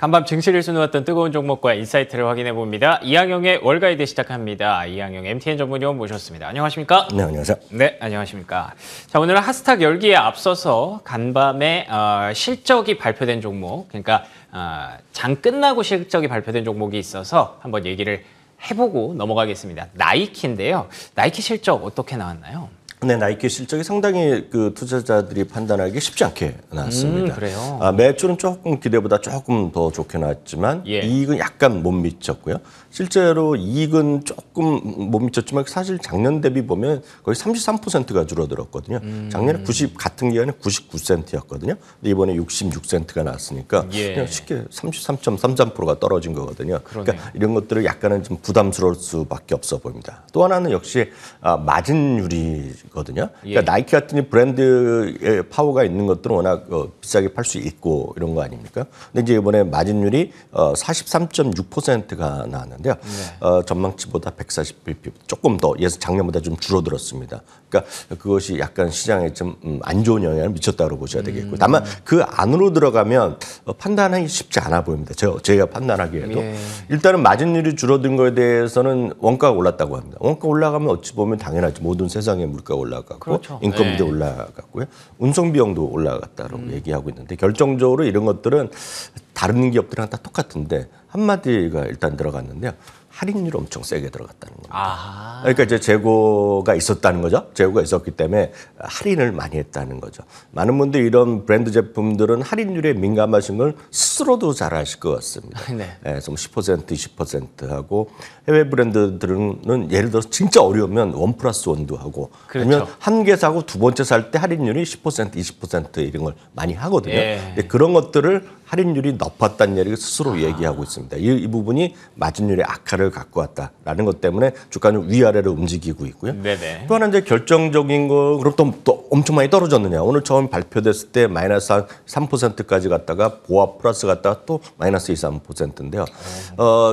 간밤 증시를 수놓았던 뜨거운 종목과 인사이트를 확인해 봅니다. 이항영의 월가이드 시작합니다. 이항영 MTN 전문위원 모셨습니다. 안녕하십니까? 네, 안녕하세요. 네, 안녕하십니까? 자, 오늘은 하스탁 열기에 앞서서 간밤에 실적이 발표된 종목, 그러니까 장 끝나고 실적이 발표된 종목이 있어서 한번 얘기를 해보고 넘어가겠습니다. 나이키인데요. 나이키 실적 어떻게 나왔나요? 네, 나이키 실적이 상당히 그 투자자들이 판단하기 쉽지 않게 나왔습니다. 그래요? 매출은 조금 기대보다 조금 더 좋게 나왔지만 이익은 약간 못 미쳤고요. 실제로 이익은 조금 못 미쳤지만 사실 작년 대비 보면 거의 33%가 줄어들었거든요. 작년에 같은 기간에 99센트였거든요. 근데 이번에 66센트가 나왔으니까 그냥 쉽게 33.33%가 떨어진 거거든요. 그러니까 이런 것들을 약간은 좀 부담스러울 수밖에 없어 보입니다. 또 하나는 역시 마진율이거든요. 그러니까 나이키 같은 브랜드의 파워가 있는 것들은 워낙 비싸게 팔 수 있고 이런 거 아닙니까? 근데 이제 이번에 마진율이 43.6%가 나왔는데요. 전망치보다 140bp 조금 더 작년보다 좀 줄어들었습니다. 그러니까 그것이 약간 시장에 좀 안 좋은 영향을 미쳤다고 보셔야 되겠고, 다만 그 안으로 들어가면 판단하기 쉽지 않아 보입니다. 제가 판단하기에도 일단은 마진율이 줄어든 거에 대해서는 원가가 올랐다고 합니다. 원가 올라가면 어찌 보면 당연하죠. 모든 세상의 물가가 올라갔고 그렇죠. 인건비도 올라갔고요, 운송 비용도 올라갔다고 얘기하고 있는데 결정적으로 이런 것들은 다른 기업들이랑 다 똑같은데 한마디가 일단 들어갔는데요. 할인율이 엄청 세게 들어갔다는 겁니다. 그러니까 이제 재고가 있었다는 거죠. 재고가 있었기 때문에 할인을 많이 했다는 거죠. 많은 분들이 이런 브랜드 제품들은 할인율에 민감하신 걸 스스로도 잘 아실 것 같습니다. 그래서 10%, 20% 하고, 해외 브랜드들은 예를 들어서 진짜 어려우면 1+1도 하고, 그러면 한 개 사고 두 번째 살 때 할인율이 10%, 20% 이런 걸 많이 하거든요. 근데 그런 것들을 할인율이 높았다는 얘기를 스스로 얘기하고 있습니다. 이 부분이 마진율의 악화를 갖고 왔다라는 것 때문에 주가는 위아래로 움직이고 있고요. 또 하나 이제 결정적인 거, 그럼 또 엄청 많이 떨어졌느냐. 오늘 처음 발표됐을 때 마이너스 한 3%까지 갔다가 보합 플러스 갔다가 또 마이너스 2, 3%인데요.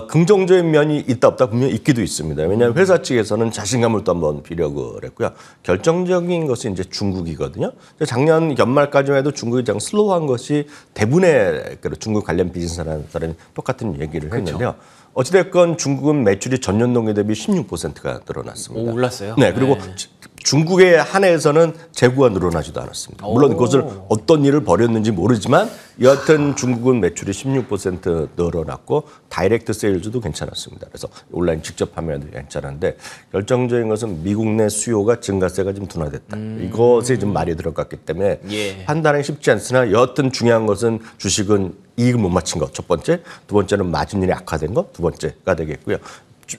긍정적인 면이 있다 없다 분명히 있기도 있습니다. 왜냐하면 회사 측에서는 자신감을 또 한번 비력을 했고요. 결정적인 것은 이제 중국이거든요. 작년 연말까지만 해도 중국이 장 슬로우한 것이 대부분의 중국 관련 비즈니스라는 사람이 똑같은 얘기를 했는데요. 어찌됐건 중국은 매출이 전년 동기 대비 16%가 늘어났습니다. 올랐어요? 네, 그리고 중국에 한해서는 재고가 늘어나지도 않았습니다. 물론 그것을 어떤 일을 벌였는지 모르지만 여하튼 중국은 매출이 16% 늘어났고 다이렉트 세일즈도 괜찮았습니다. 그래서 온라인 직접 판매도 괜찮은데 결정적인 것은 미국 내 수요가 증가세가 좀 둔화됐다. 이것에 좀 말이 들어갔기 때문에 판단은 쉽지 않으나 여하튼 중요한 것은 주식은 이익을 못 맞춘 것 첫 번째, 두 번째는 마진율이 악화된 것 두 번째가 되겠고요.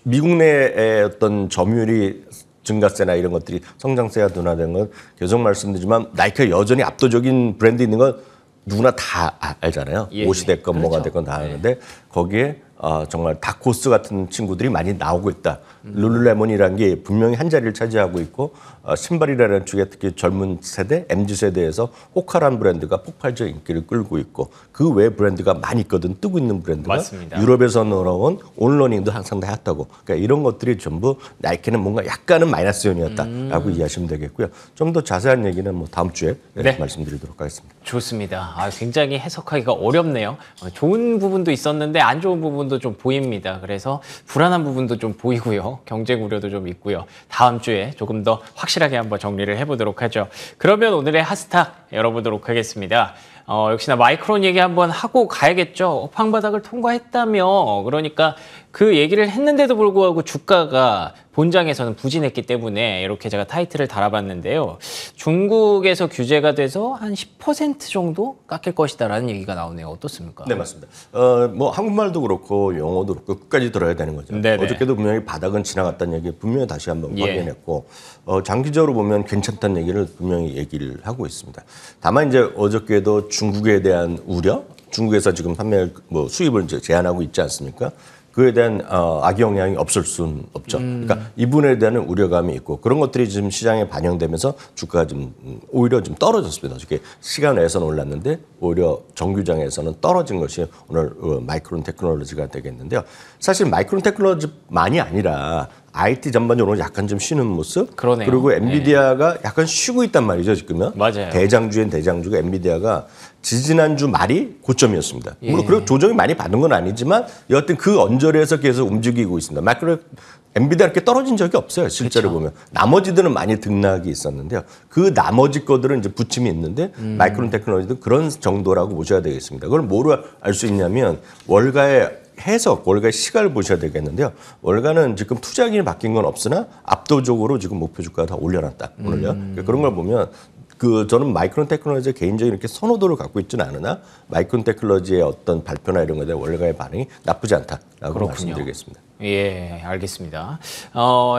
미국 내의 어떤 점유율이 증가세나 이런 것들이 성장세가 둔화된 건 계속 말씀드리지만 나이키가 여전히 압도적인 브랜드 있는 건 누구나 다 알잖아요. 옷이 됐건 뭐가 됐건 다 아는데 거기에 정말 다코스 같은 친구들이 많이 나오고 있다. 룰루레몬이라는 게 분명히 한 자리를 차지하고 있고 신발이라는 쪽에 특히 젊은 세대, MZ세대에서 호카라는 브랜드가 폭발적 인기를 끌고 있고 그 외 브랜드가 많이 있거든. 뜨고 있는 브랜드가 유럽에서 넘어온 온러닝도 항상 다 핫하고, 그러니까 이런 것들이 전부 나이키는 뭔가 약간은 마이너스 요인이었다라고 이해하시면 되겠고요. 좀 더 자세한 얘기는 뭐 다음 주에 말씀드리도록 하겠습니다. 좋습니다. 굉장히 해석하기가 어렵네요. 좋은 부분도 있었는데 안 좋은 부분도 좀 보입니다. 그래서 불안한 부분도 좀 보이고요. 경쟁 우려도 좀 있고요. 다음 주에 조금 더 확실하게 한번 정리를 해보도록 하죠. 그러면 오늘의 핫스탁 열어보도록 하겠습니다. 역시나 마이크론 얘기 한번 하고 가야겠죠. 업황바닥을 통과했다며, 그러니까 그 얘기를 했는데도 불구하고 주가가 본장에서는 부진했기 때문에 이렇게 제가 타이틀을 달아봤는데요. 중국에서 규제가 돼서 한 10% 정도 깎일 것이다라는 얘기가 나오네요. 어떻습니까? 네, 맞습니다. 뭐 한국말도 그렇고 영어도 그렇고 끝까지 들어야 되는 거죠. 어저께도 분명히 바닥은 지나갔다는 얘기 분명히 다시 한번 확인했고 장기적으로 보면 괜찮다는 얘기를 분명히 얘기를 하고 있습니다. 다만 이제 어저께도 중국에 대한 우려, 중국에서 지금 수입을 이제 제한하고 있지 않습니까? 그에 대한 악영향이 없을 수는 없죠. 그러니까 이 부분에 대한 우려감이 있고 그런 것들이 지금 시장에 반영되면서 주가가 좀 오히려 좀 떨어졌습니다. 어저께 시간 내에서는 올랐는데 오히려 정규장에서는 떨어진 것이 오늘 마이크론 테크놀로지가 되겠는데요. 사실 마이크론 테크놀로지만이 아니라 IT 전반적으로 약간 좀 쉬는 모습. 그리고 엔비디아가 약간 쉬고 있단 말이죠, 지금은. 맞아요. 대장주인 대장주가 엔비디아가 지지난주 말이 고점이었습니다. 물론 예. 그런 조정이 많이 받은 건 아니지만 여하튼 그 언저리에서 계속 움직이고 있습니다. 엔비디아 이렇게 떨어진 적이 없어요. 실제로 보면. 나머지들은 많이 등락이 있었는데요. 그 나머지 것들은 이제 부침이 있는데 마이크론 테크놀로지도 그런 정도라고 보셔야 되겠습니다. 그걸 뭐로 알 수 있냐면 월가의 해석, 월가의 시가를 보셔야 되겠는데요. 월가는 지금 투자기이 바뀐 건 없으나 압도적으로 지금 목표 주가가 다 올려놨다. 오늘요. 그런 걸 보면 저는 마이크론 테크놀로지에 개인적인 이렇게 선호도를 갖고 있지는 않으나 마이크론 테크놀로지의 어떤 발표나 이런 것에 대한 월가의 반응이 나쁘지 않다라고 그렇군요. 말씀드리겠습니다. 예, 알겠습니다.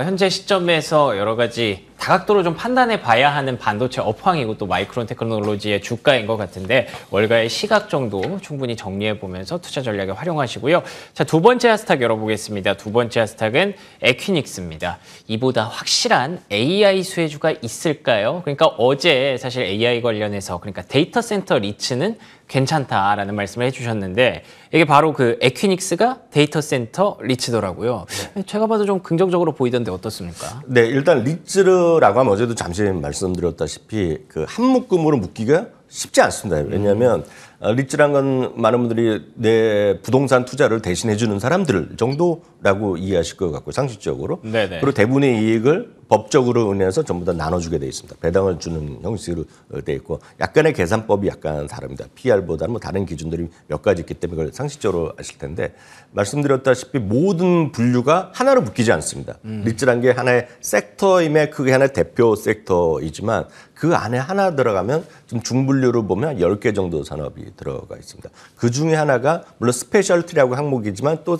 현재 시점에서 여러 가지 다각도로 좀 판단해 봐야 하는 반도체 업황이고 또 마이크론 테크놀로지의 주가인 것 같은데 월가의 시각 정도 충분히 정리해 보면서 투자 전략에 활용하시고요. 자, 두 번째 하스탁 열어보겠습니다. 두 번째 하스탁은 에퀴닉스입니다. 이보다 확실한 AI 수혜주가 있을까요? 그러니까 어제 사실 AI 관련해서 그러니까 데이터 센터 리츠는 괜찮다라는 말씀을 해주셨는데 이게 바로 그 에퀴닉스가 데이터 센터 리츠더라고요. 제가 봐도 좀 긍정적으로 보이던데 어떻습니까? 네, 일단 리츠라고 하면 어제도 잠시 말씀드렸다시피 그 한 묶음으로 묶기가 쉽지 않습니다. 왜냐하면 리츠란 건 많은 분들이 내 부동산 투자를 대신해 주는 사람들 정도라고 이해하실 것 같고 상식적으로. 네네. 그리고 대부분의 이익을 법적으로 인해서 전부 다 나눠주게 돼 있습니다. 배당을 주는 형식으로 돼 있고 약간의 계산법이 약간 다릅니다. PR보다는 뭐 다른 기준들이 몇 가지 있기 때문에 그걸 상식적으로 아실 텐데 말씀드렸다시피 모든 분류가 하나로 묶이지 않습니다. 리츠란 게 하나의 섹터임의 크게 하나의 대표 섹터이지만 그 안에 하나 들어가면 좀 중분류로 보면 10개 정도 산업이 들어가 있습니다. 그 중에 하나가 물론 스페셜티라고 항목이지만 또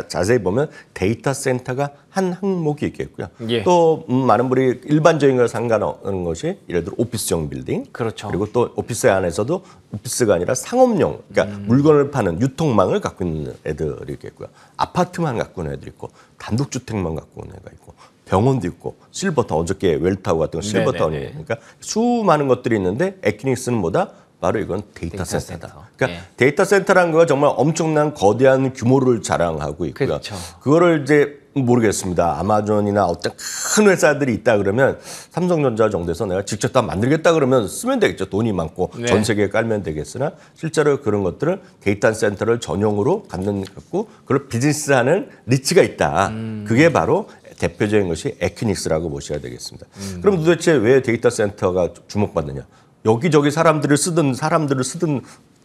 자세히 보면 데이터 센터가 한 항목이 있겠고요. 예. 또 많은 분이 일반적인 걸 상관없는 것이 예를 들어 오피스형 빌딩. 그렇죠. 그리고 또 오피스 안에서도 오피스가 아니라 상업용, 그러니까 물건을 파는 유통망을 갖고 있는 애들이 있겠고요. 아파트만 갖고 있는 애들이 있고 단독주택만 갖고 있는 애가 있고 병원도 있고 실버타운, 어저께 웰타워 같은 거 실버타운이에요. 그러니까 수많은 것들이 있는데 에퀴닉스는 뭐다? 바로 이건 데이터 센터다. 그러니까 예. 데이터 센터라는 거가 정말 엄청난 거대한 규모를 자랑하고 있고요. 그렇죠. 그거를 이제 모르겠습니다. 아마존이나 어떤 큰 회사들이 있다 그러면 삼성전자 정도에서 내가 직접 다 만들겠다 그러면 쓰면 되겠죠. 돈이 많고 네. 전 세계에 깔면 되겠으나 실제로 그런 것들을 데이터 센터를 전용으로 갖고 그걸 비즈니스하는 리츠가 있다. 그게 바로 대표적인 것이 에퀴닉스라고 보셔야 되겠습니다. 그럼 도대체 왜 데이터 센터가 주목받느냐? 여기저기 사람들을 쓰든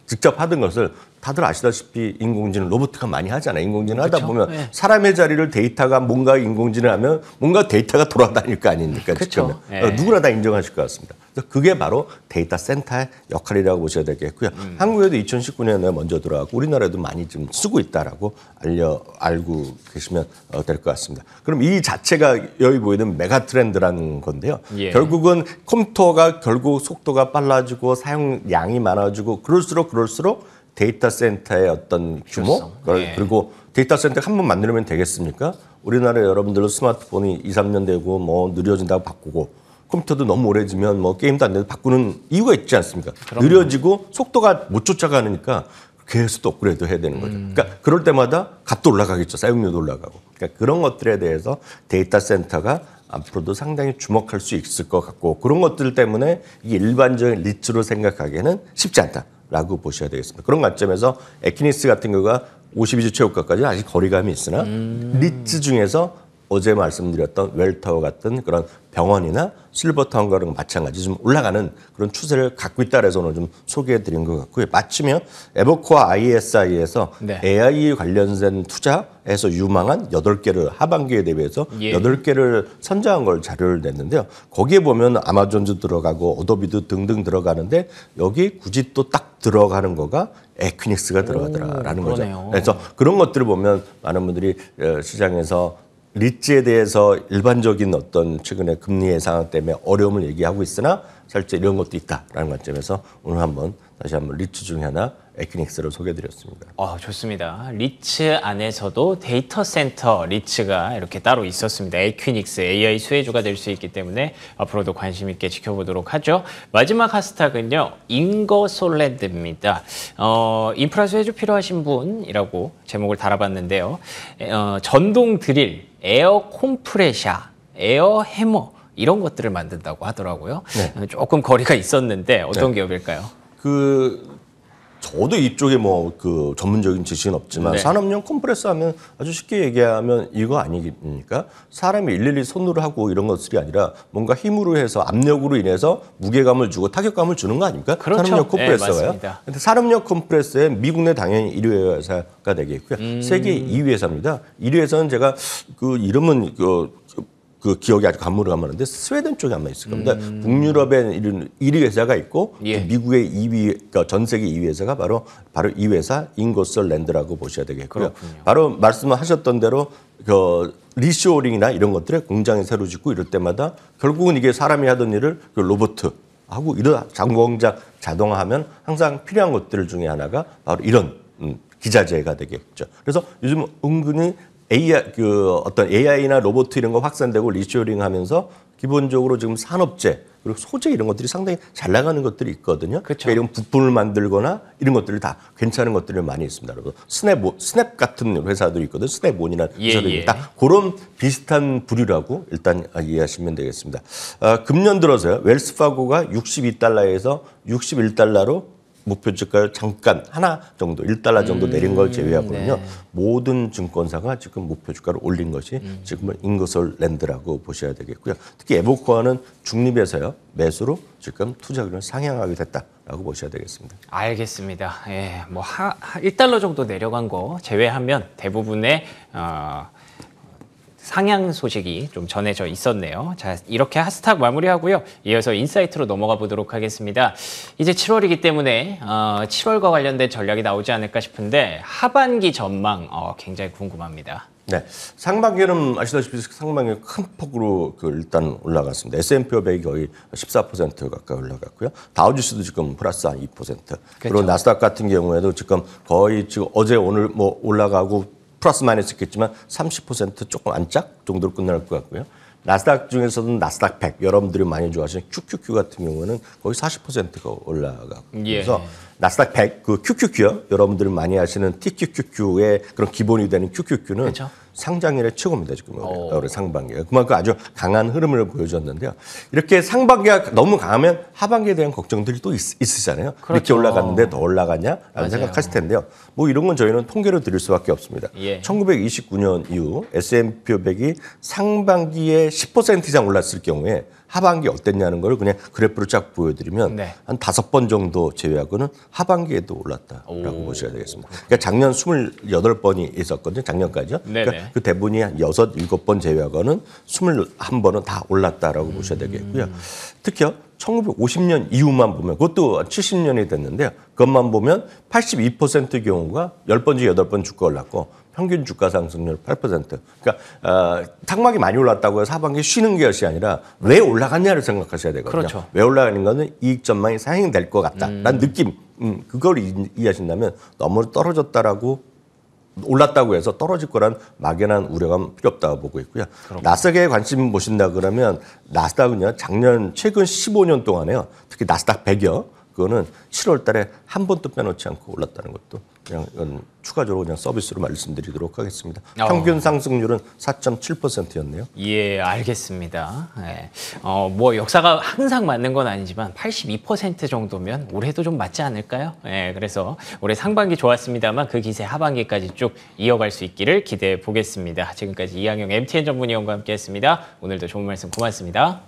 직접 하던 것을 다들 아시다시피 인공지능 로봇가 많이 하잖아요. 인공지능 하다 보면 네. 사람의 자리를 데이터가 뭔가 인공지능 하면 뭔가 데이터가 돌아다닐 거 아닙니까? 그렇죠. 네. 누구나 다 인정하실 것 같습니다. 그래서 그게 바로 데이터 센터의 역할이라고 보셔야 되겠고요. 한국에도 2019년에 먼저 들어가고 우리나라에도 많이 좀 쓰고 있다라고 알고 계시면 될 것 같습니다. 그럼 이 자체가 여기 보이는 메가 트렌드라는 건데요. 예. 결국은 컴퓨터가 결국 속도가 빨라지고 사용량이 많아지고 그럴수록 데이터 센터의 어떤 규모 네. 그리고 데이터 센터 한 번 만들면 되겠습니까? 우리나라 여러분들은 스마트폰이 2, 3년 되고 뭐 느려진다고 바꾸고 컴퓨터도 너무 오래지면 뭐 게임도 안 돼도 바꾸는 이유가 있지 않습니까? 그럼요. 느려지고 속도가 못 쫓아가니까 계속 또 업그레이드 해야 되는 거죠. 그러니까 그럴 때마다 값도 올라가겠죠. 사용료도 올라가고. 그러니까 그런 것들에 대해서 데이터 센터가 앞으로도 상당히 주목할 수 있을 것 같고 그런 것들 때문에 이게 일반적인 리츠로 생각하기에는 쉽지 않다라고 보셔야 되겠습니다. 그런 관점에서 에퀴닉스 같은 경우가 52주 최고가까지 아직 거리감이 있으나 리츠 중에서 어제 말씀드렸던 웰타워 같은 그런 병원이나 실버타운과 마찬가지 좀 올라가는 그런 추세를 갖고 있다 그래서 오늘 좀 소개해드린 것 같고요. 마치면 에버코어 ISI에서 네. AI 관련된 투자에서 유망한 8개를 하반기에 대비해서 예. 8개를 선정한 걸 자료를 냈는데요. 거기에 보면 아마존도 들어가고 어도비도 등등 들어가는데 여기 굳이 또 딱 들어가는 거가 에퀴닉스가 들어가더라라는 거죠. 그러네요. 그래서 그런 것들을 보면 많은 분들이 시장에서 리츠에 대해서 일반적인 어떤 최근의 금리 예상 때문에 어려움을 얘기하고 있으나 실제 이런 것도 있다라는 관점에서 오늘 다시 한번 리츠 중에 하나 에퀴닉스를 소개해드렸습니다. 좋습니다. 리츠 안에서도 데이터 센터 리츠가 이렇게 따로 있었습니다. 에퀴닉스 AI 수혜주가 될 수 있기 때문에 앞으로도 관심 있게 지켜보도록 하죠. 마지막 하스탁은요. 인거솔랜드입니다. 인프라 수혜주 필요하신 분이라고 제목을 달아봤는데요. 전동 드릴, 에어 콤프레샤, 에어 해머 이런 것들을 만든다고 하더라고요. 네. 조금 거리가 있었는데 어떤 네. 기업일까요? 저도 이쪽에 뭐 그 전문적인 지식은 없지만 네. 산업용 컴프레서 하면 아주 쉽게 얘기하면 이거 아니겠습니까? 사람이 일일이 손으로 하고 이런 것들이 아니라 뭔가 힘으로 해서 압력으로 인해서 무게감을 주고 타격감을 주는 거 아닙니까? 그렇죠. 산업용 컴프레서가요. 네, 맞습니다. 근데 산업용 컴프레서에 미국 내 당연히 1위 회사가 되겠고요. 세계 2위 회사입니다. 1위 회사는 제가 그 이름은 그 기억이 아주 가물가물한데 스웨덴 쪽에 아마 있을 겁니다. 북유럽에 1위 회사가 있고 예. 미국의 2위, 그러니까 전 세계 2위 회사가 바로 이 회사 인고설랜드라고 보셔야 되겠고요. 그렇군요. 바로 말씀하셨던 대로 그 리쇼링이나 이런 것들에 공장을 새로 짓고 이럴 때마다 결국은 이게 사람이 하던 일을 그 로봇 하고 이런 공장 자동화하면 항상 필요한 것들 중에 하나가 바로 이런 기자재가 되겠죠. 그래서 요즘 은근히 어떤 AI나 로봇 이런 거 확산되고 리쇼링 하면서 기본적으로 지금 산업재 그리고 소재 이런 것들이 상당히 잘 나가는 것들이 있거든요. 그렇죠. 그러니까 이런 부품을 만들거나 이런 것들이 다 괜찮은 것들이 많이 있습니다. 그래서 스냅 같은 회사도 있거든요. 스냅온이라는 회사도 있다. 그런 비슷한 부류라고 일단 이해하시면 되겠습니다. 금년 들어서요. 웰스파고가 62달러에서 61달러로 목표 주가를 잠깐 하나 정도 1달러 정도 내린 걸 제외하고는요. 네. 모든 증권사가 지금 목표 주가를 올린 것이 지금은 인거설랜드라고 보셔야 되겠고요. 특히 에보코아는 중립에서요. 매수로 지금 투자금을 상향하게 됐다라고 보셔야 되겠습니다. 알겠습니다. 예, 뭐 1달러 정도 내려간 거 제외하면 대부분의 상향 소식이 좀 전해져 있었네요. 자, 이렇게 핫스탁 마무리하고요. 이어서 인사이트로 넘어가 보도록 하겠습니다. 이제 7월이기 때문에 7월과 관련된 전략이 나오지 않을까 싶은데 하반기 전망 굉장히 궁금합니다. 네, 상반기는 아시다시피 상반기 큰 폭으로 일단 올라갔습니다. S&P 500이 거의 14% 가까이 올라갔고요. 다우지수도 지금 플러스 한 2%. 그리고 나스닥 같은 경우에도 지금 거의 지금 어제 오늘 뭐 올라가고 플러스 마이너스 있겠지만 30% 조금 안짝 정도로 끝날 것 같고요. 나스닥 중에서도 나스닥 100 여러분들이 많이 좋아하시는 QQQ 같은 경우는 거의 40%가 올라가고 그래서 나스닥 100 그 QQQ요. 여러분들이 많이 하시는 TQQQ의 그런 기본이 되는 QQQ는 그렇죠. 상장일의 최고입니다. 지금 올해 상반기에. 그만큼 아주 강한 흐름을 보여줬는데요. 이렇게 상반기가 너무 강하면 하반기에 대한 걱정들이 또 있으시잖아요. 그렇죠. 이렇게 올라갔는데 더 올라가냐라는 맞아요. 생각하실 텐데요. 뭐 이런 건 저희는 통계로 드릴 수밖에 없습니다. 예. 1929년 이후 S&P 500이 상반기에 10% 이상 올랐을 경우에 하반기 어땠냐는 걸 그냥 그래프로 쫙 보여드리면 네. 한 5번 정도 제외하고는 하반기에도 올랐다라고 보셔야 되겠습니다. 그러니까 작년 28번이 있었거든요. 작년까지요. 그러니까 그 대부분이 한 6, 7번 제외하고는 21번은 다 올랐다라고 보셔야 되겠고요. 특히요. 1950년 이후만 보면 그것도 70년이 됐는데요. 그것만 보면 82%의 경우가 10번 중 8번 주가 올랐고 평균 주가 상승률 8%. 그러니까 상반기 많이 올랐다고 해서 하반기 쉬는 것이 아니라 왜 올라갔냐를 생각하셔야 되거든요. 그렇죠. 왜 올라가는 거는 이익 전망이 상향될 것 같다라는 느낌. 그걸 이해하신다면 너무 떨어졌다라고 올랐다고 해서 떨어질 거란 막연한 우려감 필요 없다고 보고 있고요. 나스닥에 관심 보신다 그러면 나스닥은요. 작년 최근 15년 동안에요. 특히 나스닥 100이요. 그거는 7월 달에 한 번도 빼놓지 않고 올랐다는 것도 그냥 이건 추가적으로 그냥 서비스로 말씀드리도록 하겠습니다. 평균 상승률은 4.7%였네요. 예, 알겠습니다. 예. 뭐 역사가 항상 맞는 건 아니지만 82% 정도면 올해도 좀 맞지 않을까요? 예, 그래서 올해 상반기 좋았습니다만 그 기세 하반기까지 쭉 이어갈 수 있기를 기대해 보겠습니다. 지금까지 이항영 MTN 전문위원과 함께했습니다. 오늘도 좋은 말씀 고맙습니다.